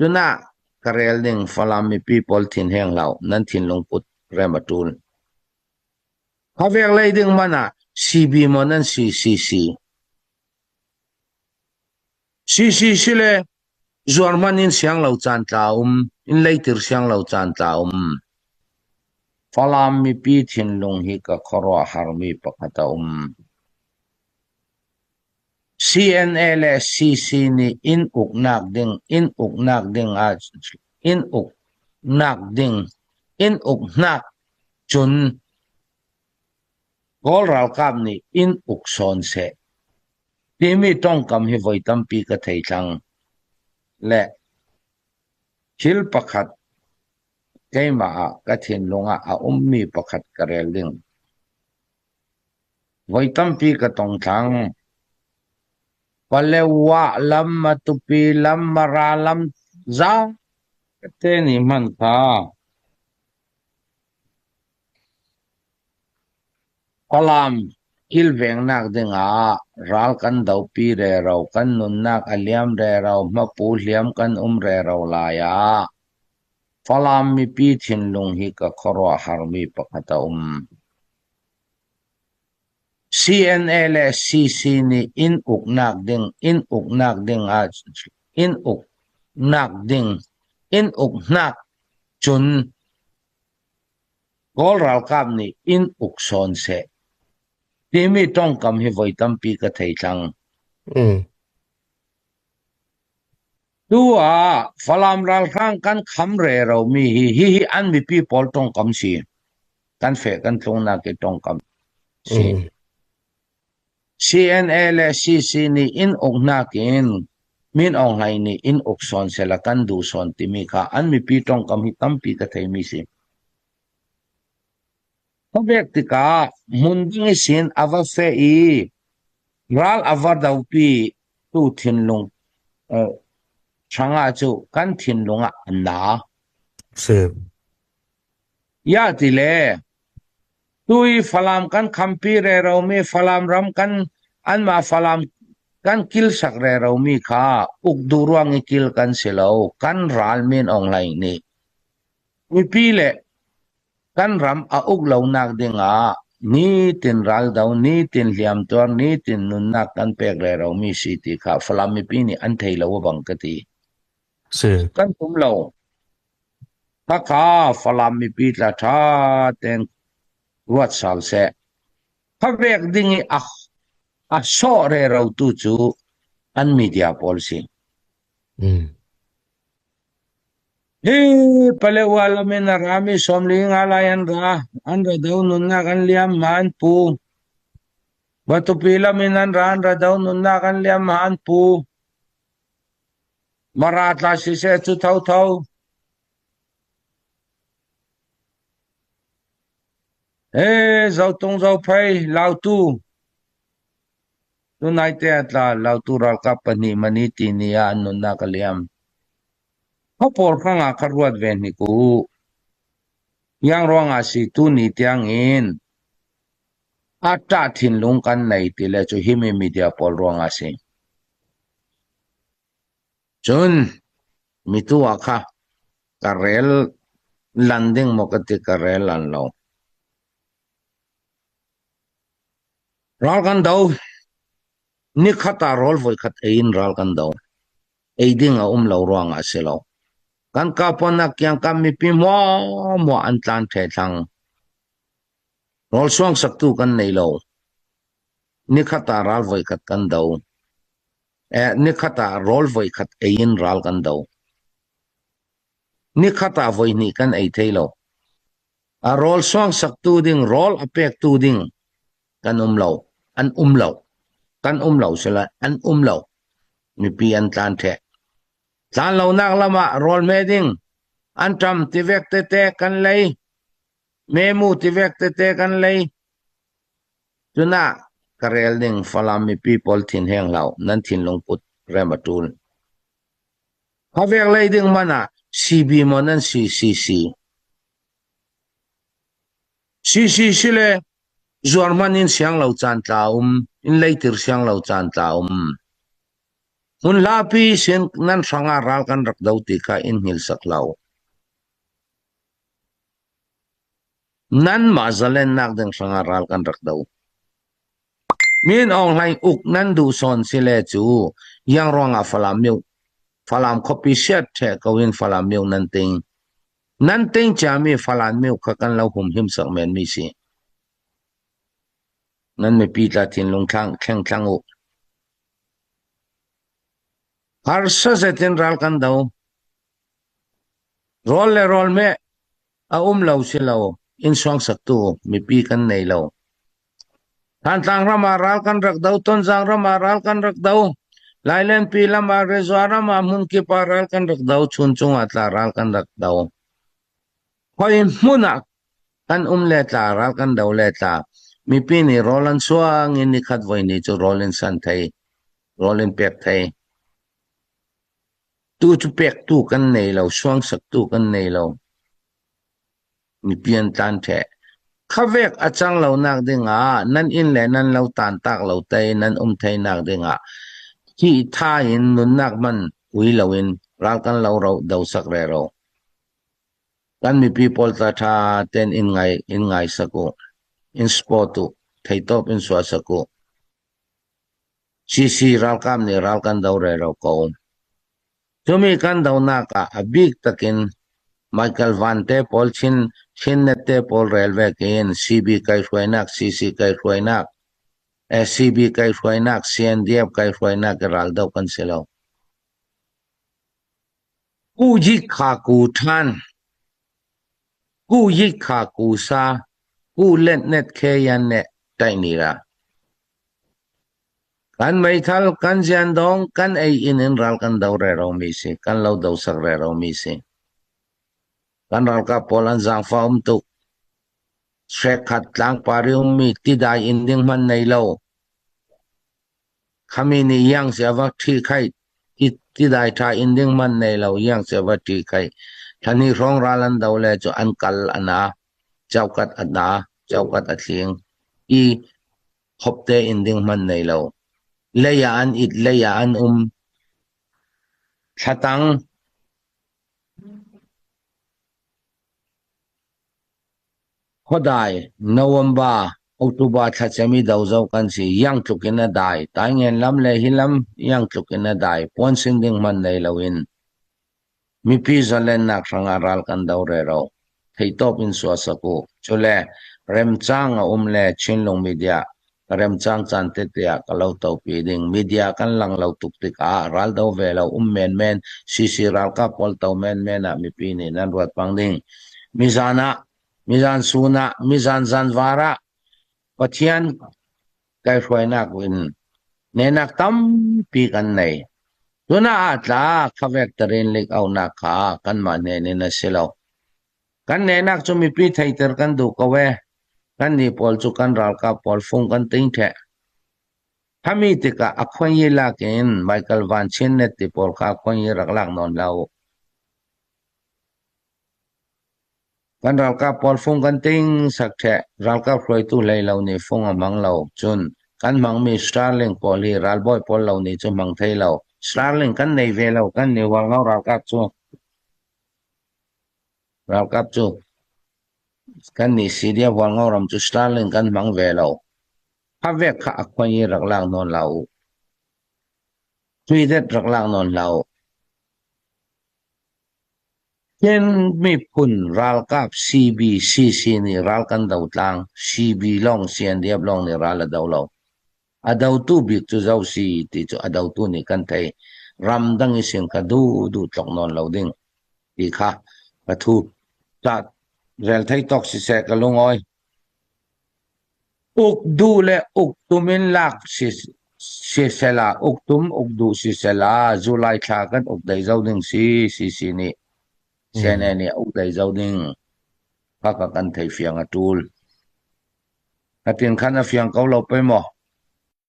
Tuna karel ding falami people thin heng lau nan thin long put rematul. Havek lay ding mana CB mo nan CCC. CCC le zuarman in siang lau chan in later siang lau chan falami pi thin long hi ka khorwa harmi pakata CNA le CC ni in uk nak ding in uk nak chun gol ral kap ni in uk son se timi tong kam hi voi tam pi ka thei thang le hil pakhat keima ka thin lunga a ummi pakhat karel ding voi tam pi ka tong thang palewa lam matupi lam maralam za te ni man ka kalam kilveng nak dinga ral kan dau pi re rau kan nun nak aliam re rau mapu liam kan re rau la ya falam mi pi thin lung hi ka khorwa harmi pakata CNA le CC ni in uk nak ding in uk nak chun gol ral kap ni in uk son se timi tong kam hi voi tam pi ka thei thang tua falam ral khang kan kham re ro mi hi an mi pi pol tong kam si kan fe kan tlong na ke tong kam si CNA le CC ni in uk nakin min ong lai ni in uk son se la kan du son timi ka an mi pi tong kam hi tam pi ka thei mi si Pabek tika munding isin ava fe I ral ava dau pi tu thin lung changa chu kan thin lunga na se ya tile tui falam kan khampi re ro mi falam ram kan an ma falam kan kil sak re ro mi kha uk duruang kil kan selo kan ral min online ni mi pi le kan ram a uk lo nak dinga ni tin ral daw ni tin liam tor ni tin nun nak kan pek re ro mi si ti kha falam mi pi ni an thei lo bang ka ti se kan tum lo ta kha falam mi pi la tha ten ruat sal se pavek dingi a so re ro tu chu an media policy pale wala men rami somling alayan ra andra daw nun na kan liam man pu batu pila minan ra andra daw nun na kan liam man pu maratla si se chu thau thau zau tong zau phai lau tu nai te atla lau tu ral ka pani mani ti ni ya nun na ka liam por khanga kharwat ven ni ku yang ronga si tu ni tiang in ata thin lung kan nei ti le chu himi media pol ronga si chun mitu akha karel landing mokati karel an lo ral kan dau ni khata rol voi khat ein ral kan dau eiding a lo ronga se lo kan ka pona kyang kam mi pi mo an tlan the thang rol suang sak tu kan nei lo ni khata ral voi khat kan dau ni khata rol voi khat ein ral kan dau ni khata voi ni kan ei thailo a rol suang sak tu ding rol apek tu ding kan lo an lo kan lo sela an lo mi pi an tlan the tlan lo nak lama rol me ding an tam ti vek te kan lei memu ti vek te kan lei tuna karel ding falam mi people thin heng lau nan thin long put rematul havek lei ding mana CB mo nan CCC CCC le zuarman in siang lau chan in later siang lau chan mun lapi sin nan sanga ral kan rak dau ti kha in hil sak lau nan ma zalen nak deng sanga ral kan rak dau min ong lai uk nan du son sile chu yang ronga falam copy set the kawin falam meu nan ting cha mi falan meu kha kan lau hum him sak men mi si nan me pi ta tin lung thlang u har sa zetin ral kan dau rol me a lau si lau in swang sak tu mi pi kan nei lau tan tang rama ral kan rak dau ton jang rama ral kan rak dau lailen pi lama rezwara ma mun ki paral kan rak dau chun chung atla ral kan rak dau hoi muna kan le tla ral kan dau le tla mi pi ni rolan suang in ni khat voi ni chu rolin san thai rolin pek thai tu chu pek tu kan nei lau swang sak tu kan nei lau mi pian tan the khavek achang lau nak dinga nan in le nan lau tan tak lau tai nan thai nak dinga ki tha in nun nak man ui lawin ral kan lau rau dau sak re ro kan mi people ta tha ten in ngai sako in sport tu thai top in swa sako si ral kam ni ral kan dau re ro ko chumi kan dau na ka abik takin Michael Vante Paul chin nete Paul railway kin CB kai shwainak CC kai shwainak SCB kai shwainak CNDF kai shwainak ral dau kan selo ku ji kha ku than ku yi kha ku sa ku let net ke yan ne tai ni ra kan mai thal kan jian dong kan ai in ral kan dau re ro mi si kan lau dau sak re ro mi si kan ral ka polan jang fa tu se khat lang parium mi ti dai in ding man nei lo khami ni yang se wa thi khai ti dai tha in ding man nei lo yang se wa thi khai thani rong ralan dau le chu an kal ana chaukat ada chaukat atling I hopte in ding man nei lo leya an thatang hodai November October thachami dau zau kan si yang chukina dai tai ngen lam le hilam yang chukina dai pon sing ding man nei lawin mi pi zalen nak ranga ral kan dau re ro thei top in so sako chule rem chang a le chinlong media rem chang chan te te a kalau tau pi ding media kan lang lau tuk tik a ral dau ve lau men si ral ka pol tau men a mi pi ni nan ruat pang ding mizan suna mizan zanvara pathian kai hruainak win nenak tam pi kan nei tuna atla khavek tarin lik au na kha kan ma ne ne na selo kan nenak chu mi pi theiter kan du ko we kan ni pol chu kan ral ka pol fung kan ting the thami tika akhwan ye la ken Michael Van Chin ne ti pol ka khwan ye rak lak non lau kan ral ka pol fung kan ting sak the ral ka hloi tu lei lau ni fung amang lau chun kan mang mi Starling pol hi ral boy pol lau ni chu mang thei lau Starling kan nei ve lau kan ni wal ngau ral kap chu kan ni sidia wal ngau ram chu Starling kan mang ve lau ha vek kha akhwan ye rak lak non lau tui det rak lak non lau ken mi phun ral kap CC ni ral kan dau tlang CB long CNDF long ni ral dau lau adau tu bik chu zau si ti chu adau tu ni kan thei ram dang isin ka du tlok non lau ding ti kha pathu ta rel thei tok si se ka lungoi uk du le uk tumin lak si sela uk du si sela July tha kan uk dai zau ding si ni sene ni uk dai zau ding ka kan thei fiang atul atin khan a fiang kau lo pe mo